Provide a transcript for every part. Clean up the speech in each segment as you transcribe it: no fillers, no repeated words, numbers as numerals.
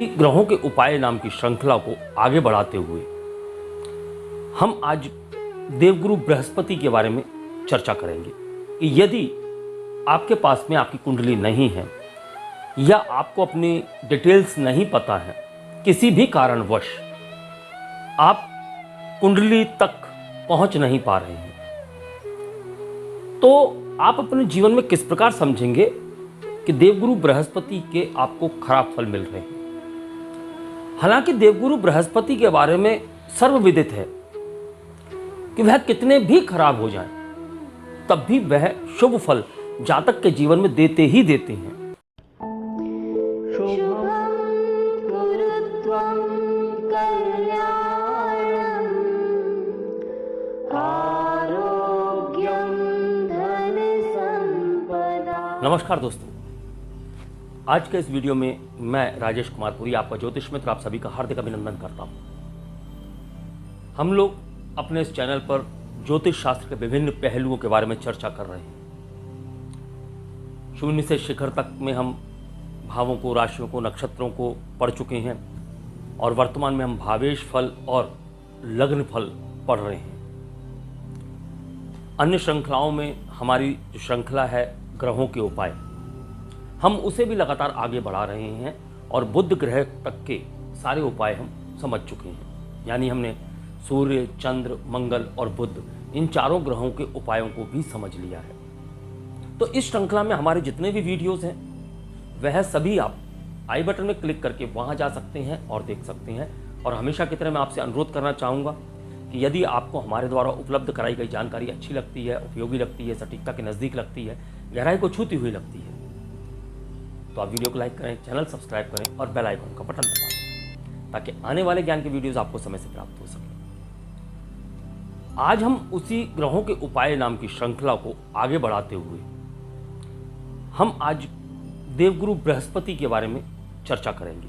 ग्रहों के उपाय नाम की श्रृंखला को आगे बढ़ाते हुए हम आज देवगुरु बृहस्पति के बारे में चर्चा करेंगे कि यदि आपके पास में आपकी कुंडली नहीं है या आपको अपनी डिटेल्स नहीं पता है, किसी भी कारणवश आप कुंडली तक पहुंच नहीं पा रहे हैं, तो आप अपने जीवन में किस प्रकार समझेंगे कि देवगुरु बृहस्पति के आपको खराब फल मिल रहे हैं। हालांकि देवगुरु बृहस्पति के बारे में सर्वविदित है कि वह कितने भी खराब हो जाएं, तब भी वह शुभ फल जातक के जीवन में देते ही देते हैं। नमस्कार दोस्तों, आज के इस वीडियो में मैं राजेश कुमार पुरी, आपका ज्योतिष मित्र, आप सभी का हार्दिक अभिनंदन करता हूं। हम लोग अपने इस चैनल पर ज्योतिष शास्त्र के विभिन्न पहलुओं के बारे में चर्चा कर रहे हैं। शून्य से शिखर तक में हम भावों को, राशियों को, नक्षत्रों को पढ़ चुके हैं और वर्तमान में हम भावेश फल और लग्न फल पढ़ रहे हैं। अन्य श्रृंखलाओं में हमारी जो श्रृंखला है ग्रहों के उपाय, हम उसे भी लगातार आगे बढ़ा रहे हैं और बुध ग्रह तक के सारे उपाय हम समझ चुके हैं। यानी हमने सूर्य, चंद्र, मंगल और बुध, इन चारों ग्रहों के उपायों को भी समझ लिया है। तो इस श्रृंखला में हमारे जितने भी वीडियोस हैं वह सभी आप आई बटन में क्लिक करके वहां जा सकते हैं और देख सकते हैं। और हमेशा की तरह मैं आपसे अनुरोध करना चाहूँगा कि यदि आपको हमारे द्वारा उपलब्ध कराई गई जानकारी अच्छी लगती है, उपयोगी लगती है, सटीकता के नज़दीक लगती है, गहराई को छूती हुई लगती है, तो आप वीडियो को लाइक करें, चैनल सब्सक्राइब करें और बेल आइकन का बटन दबा दें ताकि आने वाले ज्ञान के वीडियोस आपको समय से प्राप्त हो सके। आज हम उसी ग्रहों के उपाय नाम की श्रृंखला को आगे बढ़ाते हुए हम आज देवगुरु बृहस्पति के बारे में चर्चा करेंगे।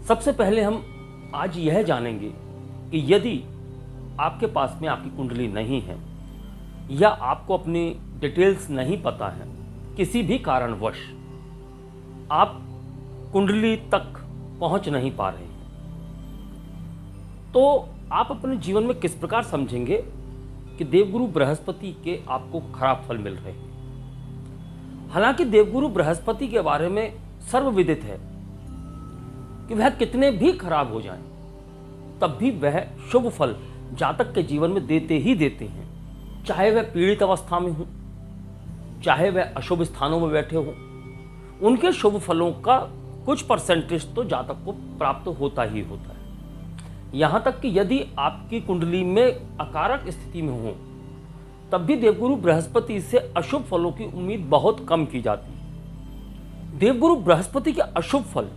सबसे पहले हम आज यह जानेंगे कि यदि आपके पास में आपकी कुंडली नहीं है या आपको अपनी डिटेल्स नहीं पता है, किसी भी कारणवश आप कुंडली तक पहुंच नहीं पा रहे हैं, तो आप अपने जीवन में किस प्रकार समझेंगे कि देवगुरु बृहस्पति के आपको खराब फल मिल रहे हैं। हालांकि देवगुरु बृहस्पति के बारे में सर्वविदित है कि वह कितने भी खराब हो जाएं, तब भी वह शुभ फल जातक के जीवन में देते ही देते हैं। चाहे वह पीड़ित अवस्था में हो, चाहे वह अशुभ स्थानों में बैठे हो, उनके शुभ फलों का कुछ परसेंटेज तो जातक को प्राप्त होता ही होता है। यहां तक कि यदि आपकी कुंडली में अकारक स्थिति में हो, तब भी देवगुरु बृहस्पति से अशुभ फलों की उम्मीद बहुत कम की जाती है। देवगुरु बृहस्पति के अशुभ फल,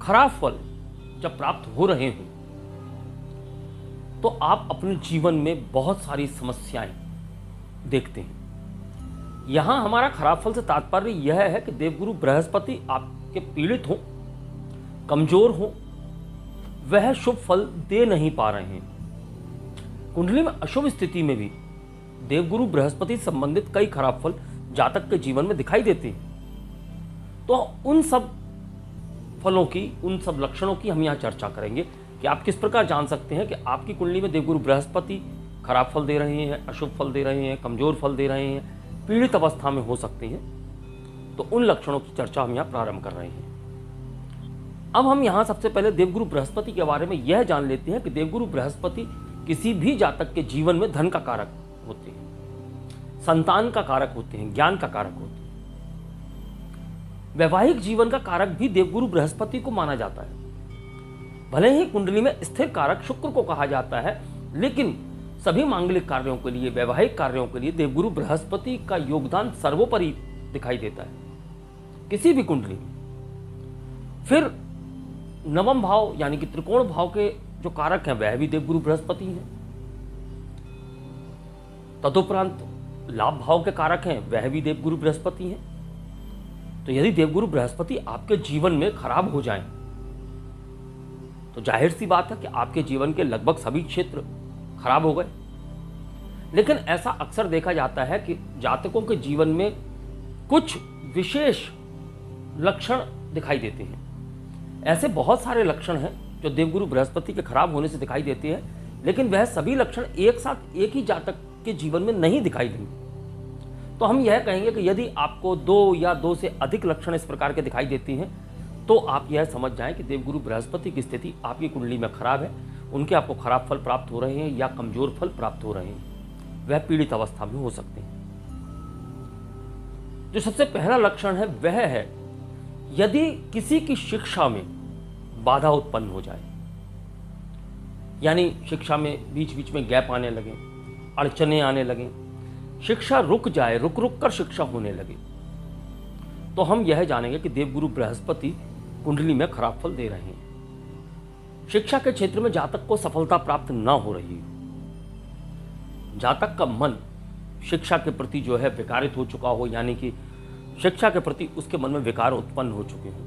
खराब फल जब प्राप्त हो रहे हों, तो आप अपने जीवन में बहुत सारी समस्याएं देखते हैं। यहां हमारा खराब फल से तात्पर्य यह है कि देवगुरु बृहस्पति आपके पीड़ित हो, कमजोर हो, वह शुभ फल दे नहीं पा रहे हैं। कुंडली में अशुभ स्थिति में भी देवगुरु बृहस्पति संबंधित कई खराब फल जातक के जीवन में दिखाई देते हैं। तो उन सब फलों की, उन सब लक्षणों की हम यहां चर्चा करेंगे कि आप किस प्रकार जान सकते हैं कि आपकी कुंडली में देवगुरु बृहस्पति खराब फल दे रहे हैं, अशुभ फल दे रहे हैं, कमजोर फल दे रहे हैं, पीड़ित अवस्था में हो सकते हैं। तो उन लक्षणों की चर्चा हम यहाँ प्रारंभ कर रहे हैं। अब हम यहाँ सबसे पहले देवगुरु बृहस्पति के बारे में यह जान लेते हैं कि देवगुरु बृहस्पति किसी भी जातक के जीवन में धन का कारक होते हैं, संतान का कारक होते हैं, ज्ञान का कारक होते हैं। वैवाहिक जीवन का कारक भी देवगुरु बृहस्पति को माना जाता है। भले ही कुंडली में स्थिर कारक शुक्र को कहा जाता है, लेकिन सभी मांगलिक कार्यों के लिए, वैवाहिक कार्यों के लिए देवगुरु बृहस्पति का योगदान सर्वोपरि दिखाई देता है किसी भी कुंडली में। फिर नवम भाव यानी कि त्रिकोण भाव के जो कारक हैं वह भी देवगुरु बृहस्पति हैं। तदुपरांत लाभ भाव के कारक हैं वह भी देवगुरु बृहस्पति हैं। तो यदि देवगुरु बृहस्पति आपके जीवन में खराब हो जाएं, तो जाहिर सी बात है कि आपके जीवन के लगभग सभी क्षेत्र खराब हो गए। लेकिन ऐसा अक्सर देखा जाता है कि जातकों के जीवन में कुछ विशेष लक्षण दिखाई देते हैं। ऐसे बहुत सारे लक्षण हैं जो देवगुरु बृहस्पति के खराब होने से दिखाई देते हैं, लेकिन वह सभी लक्षण एक साथ एक ही जातक के जीवन में नहीं दिखाई देंगे। तो हम यह कहेंगे कि यदि आपको 2 या 2 से अधिक लक्षण इस प्रकार के दिखाई देती हैं, तो आप यह समझ जाएं कि देवगुरु बृहस्पति की स्थिति आपकी कुंडली में खराब है, उनके आपको खराब फल प्राप्त हो रहे हैं या कमजोर फल प्राप्त हो रहे हैं, वह पीड़ित अवस्था में हो सकते हैं। जो सबसे पहला लक्षण है वह है यदि किसी की शिक्षा में बाधा उत्पन्न हो जाए, यानी शिक्षा में बीच बीच में गैप आने लगे, अड़चने आने लगे, शिक्षा रुक जाए, रुक रुक कर शिक्षा होने लगे, तो हम यह जानेंगे कि देवगुरु बृहस्पति कुंडली में खराब फल दे रहे हैं। शिक्षा के क्षेत्र में जातक को सफलता प्राप्त न हो रही हो, जातक का मन शिक्षा के प्रति जो है विकारित हो चुका हो, यानी कि शिक्षा के प्रति उसके मन में विकार उत्पन्न हो चुके हों,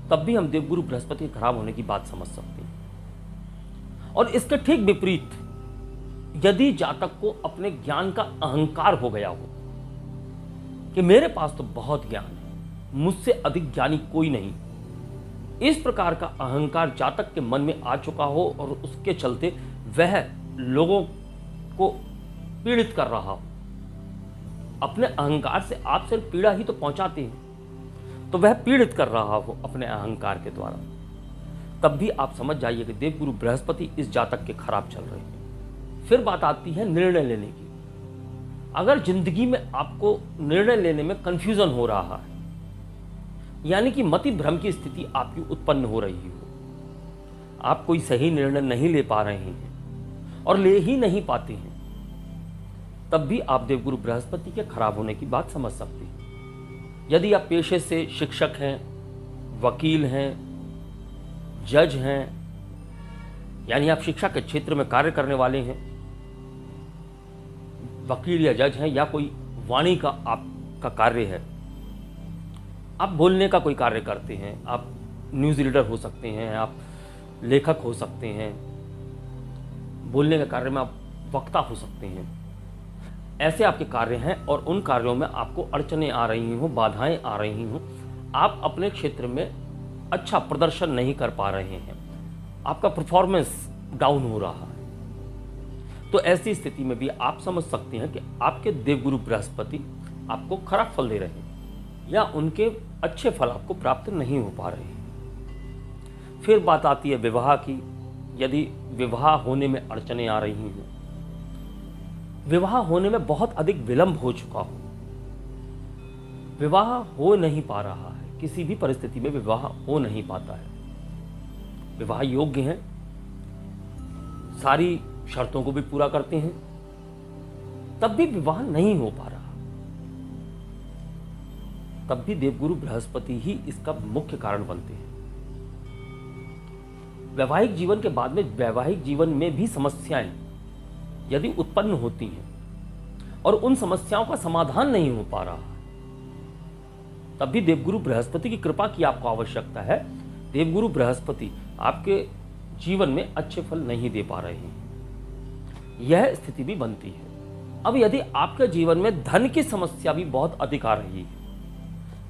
तब भी हम देवगुरु बृहस्पति के खराब होने की बात समझ सकते हैं। और इसके ठीक विपरीत यदि जातक को अपने ज्ञान का अहंकार हो गया हो कि मेरे पास तो बहुत ज्ञान है, मुझसे अधिक ज्ञानी कोई नहीं, इस प्रकार का अहंकार जातक के मन में आ चुका हो और उसके चलते वह लोगों को पीड़ित कर रहा हो, अपने अहंकार से आप सिर्फ पीड़ा ही तो पहुंचाते हैं, तो वह पीड़ित कर रहा हो अपने अहंकार के द्वारा, तब भी आप समझ जाइए कि देवगुरु बृहस्पति इस जातक के खराब चल रहे हैं। फिर बात आती है निर्णय लेने की। अगर जिंदगी में आपको निर्णय लेने में कंफ्यूजन हो रहा है, यानी कि मति भ्रम की स्थिति आपकी उत्पन्न हो रही हो, आप कोई सही निर्णय नहीं ले पा रहे हैं और ले ही नहीं पाते हैं, तब भी आप देवगुरु बृहस्पति के खराब होने की बात समझ सकते हैं। यदि आप पेशे से शिक्षक हैं, वकील हैं, जज हैं, यानी आप शिक्षा के क्षेत्र में कार्य करने वाले हैं, वकील या जज हैं, या कोई वाणी का आपका कार्य है, आप बोलने का कोई कार्य करते हैं, आप न्यूज़ रीडर हो सकते हैं, आप लेखक हो सकते हैं, बोलने के कार्य में आप वक्ता हो सकते हैं, ऐसे आपके कार्य हैं और उन कार्यों में आपको अड़चने आ रही हों, बाधाएं आ रही हों, आप अपने क्षेत्र में अच्छा प्रदर्शन नहीं कर पा रहे हैं, आपका परफॉर्मेंस डाउन हो रहा है, तो ऐसी स्थिति में भी आप समझ सकते हैं कि आपके देवगुरु बृहस्पति आपको खराब फल दे रहे हैं या उनके अच्छे फल आपको प्राप्त नहीं हो पा रहे हैं। फिर बात आती है विवाह की। यदि विवाह होने में अड़चने आ रही हैं, विवाह होने में बहुत अधिक विलंब हो चुका हो, विवाह हो नहीं पा रहा है, किसी भी परिस्थिति में विवाह हो नहीं पाता है, विवाह योग्य हैं, सारी शर्तों को भी पूरा करते हैं, तब भी विवाह नहीं हो पा रहा, तब भी देवगुरु बृहस्पति ही इसका मुख्य कारण बनते हैं। वैवाहिक जीवन के बाद में वैवाहिक जीवन में भी समस्याएं यदि उत्पन्न होती हैं और उन समस्याओं का समाधान नहीं हो पा रहा, तब भी देवगुरु बृहस्पति की कृपा की आपको आवश्यकता है। देवगुरु बृहस्पति आपके जीवन में अच्छे फल नहीं दे पा रहे हैं, यह स्थिति भी बनती है। अब यदि आपके जीवन में धन की समस्या भी बहुत अधिक आ रही है,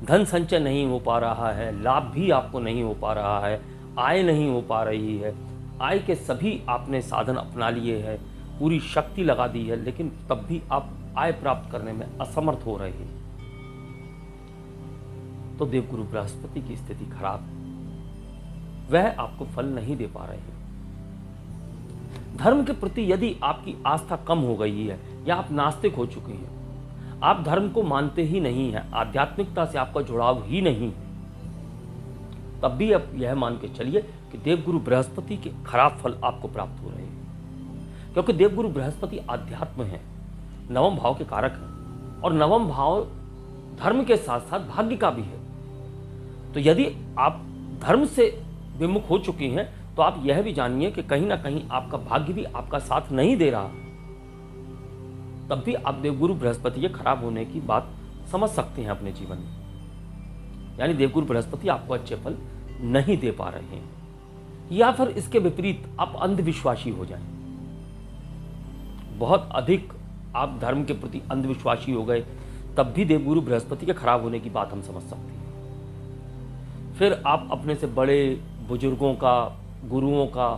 धन संचय नहीं हो पा रहा है, लाभ भी आपको नहीं हो पा रहा है, आय नहीं हो पा रही है, आय के सभी आपने साधन अपना लिए हैं, पूरी शक्ति लगा दी है, लेकिन तब भी आप आय प्राप्त करने में असमर्थ हो रहे हैं, तो देवगुरु बृहस्पति की स्थिति खराब है, वह आपको फल नहीं दे पा रहे हैं। धर्म के प्रति यदि आपकी आस्था कम हो गई है या आप नास्तिक हो चुके हैं, आप धर्म को मानते ही नहीं हैं, आध्यात्मिकता से आपका जुड़ाव ही नहीं है, तब भी आप यह मान के चलिए कि देवगुरु बृहस्पति के खराब फल आपको प्राप्त हो रहे हैं, क्योंकि देवगुरु बृहस्पति आध्यात्म है, नवम भाव के कारक हैं और नवम भाव धर्म के साथ साथ भाग्य का भी है। तो यदि आप धर्म से विमुख हो चुके हैं, तो आप यह भी जानिए कि कहीं ना कहीं आपका भाग्य भी आपका साथ नहीं दे रहा, तब भी आप देवगुरु बृहस्पति के खराब होने की बात समझ सकते हैं अपने जीवन में, यानी देवगुरु बृहस्पति आपको अच्छे फल नहीं दे पा रहे हैं, या फिर इसके विपरीत आप अंधविश्वासी हो जाएं, बहुत अधिक आप धर्म के प्रति अंधविश्वासी हो गए, तब भी देवगुरु बृहस्पति के खराब होने की बात हम समझ सकते हैं। फिर आप अपने से बड़े बुजुर्गों का, गुरुओं का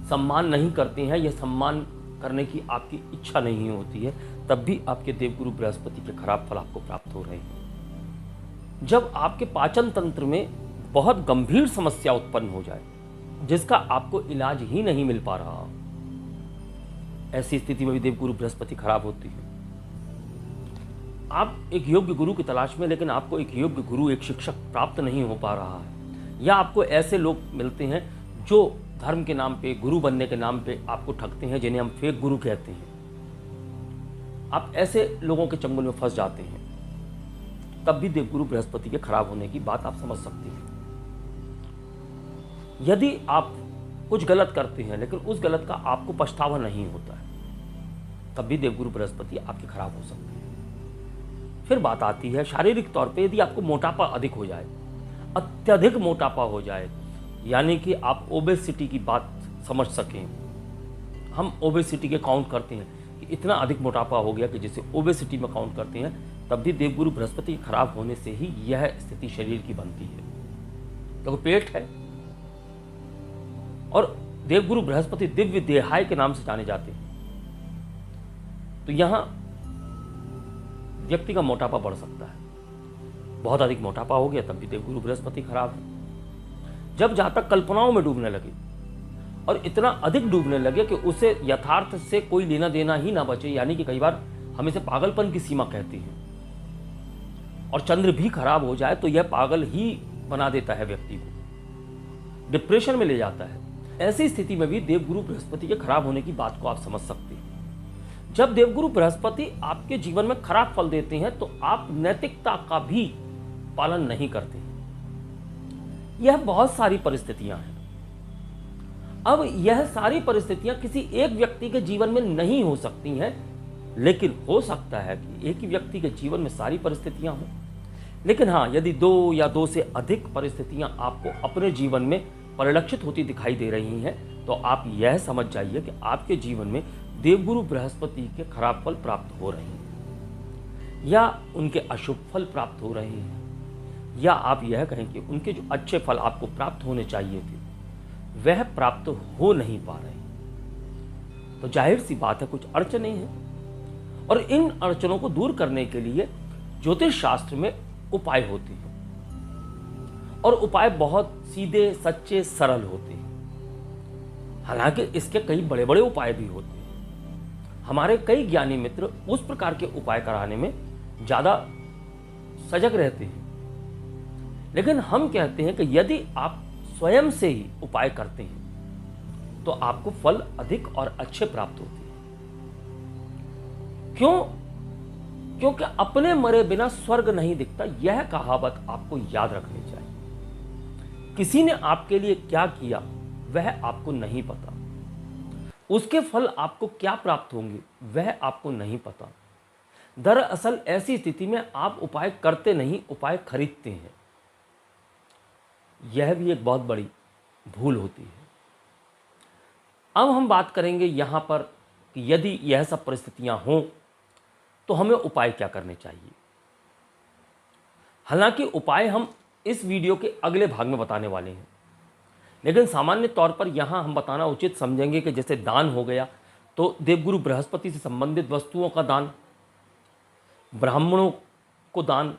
सम्मान नहीं करते हैं, यह सम्मान करने की आपकी इच्छा नहीं होती है, तब भी आपके देवगुरु बृहस्पति के खराब फल आपको प्राप्त हो रहे हैं। जब आपके पाचन तंत्र में बहुत गंभीर समस्या उत्पन्न हो जाए जिसका आपको इलाज ही नहीं मिल पा रहा, ऐसी स्थिति में भी देवगुरु बृहस्पति खराब होती है। आप एक योग्य गुरु की तलाश में, लेकिन आपको एक योग्य गुरु, एक शिक्षक प्राप्त नहीं हो पा रहा है, या आपको ऐसे लोग मिलते हैं जो धर्म के नाम पे, गुरु बनने के नाम पे आपको ठगते हैं, जिन्हें हम फेक गुरु कहते हैं। आप ऐसे लोगों के चंगुल में फंस जाते हैं, तब भी देवगुरु बृहस्पति के खराब होने की बात आप समझ सकते हैं। यदि आप कुछ गलत करते हैं लेकिन उस गलत का आपको पछतावा नहीं होता है, तब भी देवगुरु बृहस्पति आपके खराब हो सकते हैं। फिर बात आती है शारीरिक तौर पे, यदि आपको मोटापा अधिक हो जाए, अत्यधिक मोटापा हो जाए, यानी कि आप ओबेसिटी की बात समझ सकें। हम ओबेसिटी के काउंट करते हैं कि इतना अधिक मोटापा हो गया कि जिसे ओबेसिटी में काउंट करते हैं, तब भी देवगुरु बृहस्पति के खराब होने से ही यह स्थिति शरीर की बनती है, क्योंकि पेट है। और देवगुरु बृहस्पति दिव्य देहाय के नाम से जाने जाते हैं, तो यहां व्यक्ति का मोटापा बढ़ सकता है। बहुत अधिक मोटापा हो गया तब भी देवगुरु बृहस्पति खराब है। जब जहां तक कल्पनाओं में डूबने लगे और इतना अधिक डूबने लगे कि उसे यथार्थ से कोई लेना देना ही ना बचे, यानी कि कई बार हम इसे पागलपन की सीमा कहते हैं, और चंद्र भी खराब हो जाए तो यह पागल ही बना देता है, व्यक्ति को डिप्रेशन में ले जाता है। ऐसी स्थिति में भी देवगुरु बृहस्पति के खराब होने की बात को आप समझ सकते हैं। जब देवगुरु बृहस्पति आपके जीवन में खराब फल देते हैं तो आप नैतिकता का भी पालन नहीं करते। यह बहुत सारी परिस्थितियां हैं। अब यह सारी परिस्थितियां किसी एक व्यक्ति के जीवन में नहीं हो सकती हैं, लेकिन हो सकता है कि एक ही व्यक्ति के जीवन में सारी परिस्थितियां हों। लेकिन हाँ, यदि दो या दो से अधिक परिस्थितियां आपको अपने जीवन में परिलक्षित होती दिखाई दे रही हैं, तो आप यह समझ जाइए कि आपके जीवन में देवगुरु बृहस्पति के खराब फल प्राप्त हो रहे हैं, या उनके अशुभ फल प्राप्त हो रहे हैं, या आप यह कहें कि उनके जो अच्छे फल आपको प्राप्त होने चाहिए थे वह प्राप्त हो नहीं पा रहे हैं। तो जाहिर सी बात है, कुछ अड़चनें हैं, और इन अड़चनों को दूर करने के लिए ज्योतिष शास्त्र में उपाय होते हैं, और उपाय बहुत सीधे, सच्चे, सरल होते हैं। हालांकि इसके कई बड़े बड़े उपाय भी होते हैं। हमारे कई ज्ञानी मित्र उस प्रकार के उपाय कराने में ज्यादा सजग रहते हैं, लेकिन हम कहते हैं कि यदि आप स्वयं से ही उपाय करते हैं तो आपको फल अधिक और अच्छे प्राप्त होते हैं। क्यों? क्योंकि अपने मरे बिना स्वर्ग नहीं दिखता, यह कहावत आपको याद रखनी चाहिए। किसी ने आपके लिए क्या किया वह आपको नहीं पता, उसके फल आपको क्या प्राप्त होंगे वह आपको नहीं पता। दरअसल ऐसी स्थिति में आप उपाय करते नहीं, उपाय खरीदते हैं। यह भी एक बहुत बड़ी भूल होती है। अब हम बात करेंगे यहां पर कि यदि यह सब परिस्थितियां हों तो हमें उपाय क्या करने चाहिए। हालांकि उपाय हम इस वीडियो के अगले भाग में बताने वाले हैं, लेकिन सामान्य तौर पर यहां हम बताना उचित समझेंगे कि जैसे दान हो गया, तो देवगुरु बृहस्पति से संबंधित वस्तुओं का दान, ब्राह्मणों को दान,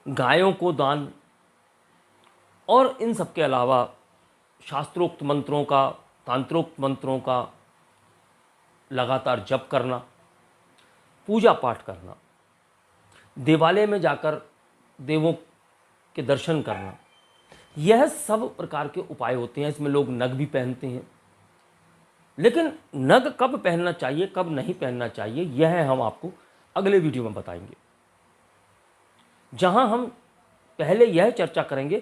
गायों को दान, और इन सब के अलावा शास्त्रोक्त मंत्रों का, तांत्रोक्त मंत्रों का लगातार जप करना, पूजा पाठ करना, देवालय में जाकर देवों के दर्शन करना, यह सब प्रकार के उपाय होते हैं। इसमें लोग नग भी पहनते हैं, लेकिन नग कब पहनना चाहिए, कब नहीं पहनना चाहिए, यह हम आपको अगले वीडियो में बताएंगे, जहां हम पहले यह चर्चा करेंगे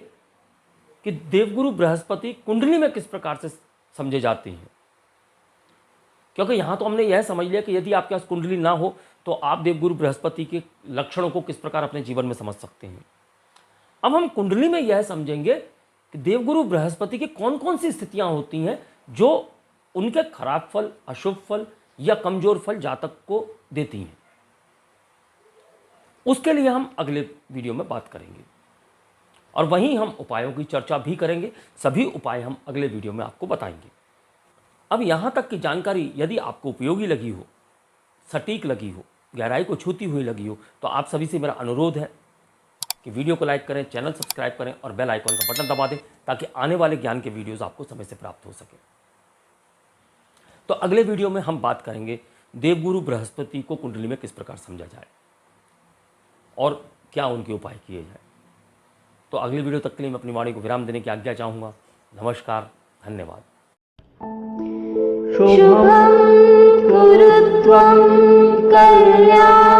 कि देवगुरु बृहस्पति कुंडली में किस प्रकार से समझे जाते हैं। क्योंकि यहां तो हमने यह समझ लिया कि यदि आपके पास कुंडली ना हो तो आप देवगुरु बृहस्पति के लक्षणों को किस प्रकार अपने जीवन में समझ सकते हैं। अब हम कुंडली में यह समझेंगे कि देवगुरु बृहस्पति की कौन कौन सी स्थितियां होती हैं जो उनके खराब फल, अशुभ फल या कमजोर फल जातक को देती हैं। उसके लिए हम अगले वीडियो में बात करेंगे। और वहीं हम उपायों की चर्चा भी करेंगे। सभी उपाय हम अगले वीडियो में आपको बताएंगे। अब यहाँ तक की जानकारी यदि आपको उपयोगी लगी हो, सटीक लगी हो, गहराई को छूती हुई लगी हो, तो आप सभी से मेरा अनुरोध है कि वीडियो को लाइक करें, चैनल सब्सक्राइब करें और बेल आइकॉन का बटन दबा दें, ताकि आने वाले ज्ञान के वीडियोस आपको समय से प्राप्त हो सके। तो अगले वीडियो में हम बात करेंगे देवगुरु बृहस्पति को कुंडली में किस प्रकार समझा जाए और क्या उनके उपाय किए जाए। तो अगली वीडियो तक के लिए मैं अपनी वाणी को विराम देने की आज्ञा चाहूँगा। नमस्कार, धन्यवाद। शुभं कुरु त्वं कल्याणम्।